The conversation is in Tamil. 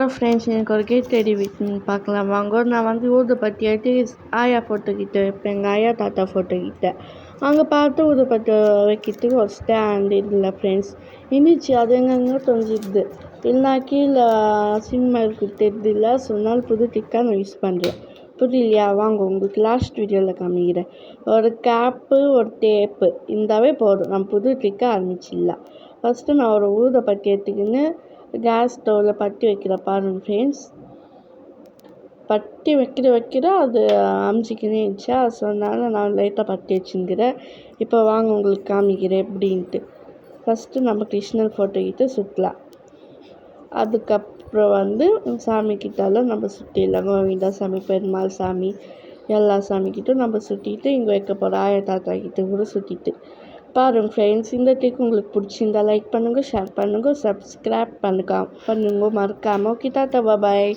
ஹலோ ஃப்ரெண்ட்ஸ், எனக்கு ஒரு கேட் ரெடி பார்க்கலாம் வாங்க. நான் வந்து ஊதுபத்தி எடுத்து ஆயா ஃபோட்டோ கிட்ட வைப்பேன், எங்கள் ஆயா தாத்தா ஃபோட்டோ கிட்ட. அங்கே பார்த்து ஊதுபத்தி வைக்கிறதுக்கு ஒரு ஸ்டாண்ட் இல்லை ஃப்ரெண்ட்ஸ், இருந்துச்சு. அது எங்கெங்கே தொங்கிடுது, இல்லைனா கீழே சினிமா இருக்குது தெரியுதுல்ல. சொன்னால் புது டிக்காக நான் யூஸ் பண்ணுறேன். புரியலையா? வாங்க உங்களுக்கு லாஸ்ட் வீடியோவில் காமிக்கிறேன். ஒரு கேப்பு, ஒரு டேப்பு இருந்தாவே போதும், நம்ம புது டிக்காக ஆரம்பிச்சிடலாம். ஃபஸ்ட்டு நான் ஒரு ஊதுபத்தி எடுத்துக்கின்னு கேஸ் ஸ்டவ்வில் பட்டி வைக்கிற பாருங்க ஃப்ரெண்ட்ஸ். பட்டி வைக்கிற அது அமிச்சிக்கினே இருந்துச்சா, ஸோ அதனால் நான் லைட்டாக பட்டி வச்சுக்கிறேன். இப்போ வாங்க உங்களுக்கு காமிக்கிறேன் எப்படின்ட்டு. ஃபஸ்ட்டு நம்ம கிருஷ்ணர் ஃபோட்டோ கிட்ட சுற்றலாம். அதுக்கப்புறம் வந்து சாமி கிட்டாலும் நம்ம சுற்றிடலாம். கோவிந்தா சாமி, பெருமாள் சாமி, எல்லா சாமிக்கிட்டும் நம்ம சுற்றிட்டு இங்கே வைக்க போகிறோம். ஆயா தாத்தா கிட்ட கூட சுற்றிட்டு பாருங்கள் ஃப்ரெண்ட்ஸ். இந்த டிக் உங்களுக்கு பிடிச்சிருந்தா லைக் பண்ணுங்கள், ஷேர் பண்ணுங்கள், சப்ஸ்கிரைப் பண்ணுங்க மறக்காமல். ஓகே, டாட்டா பாய்.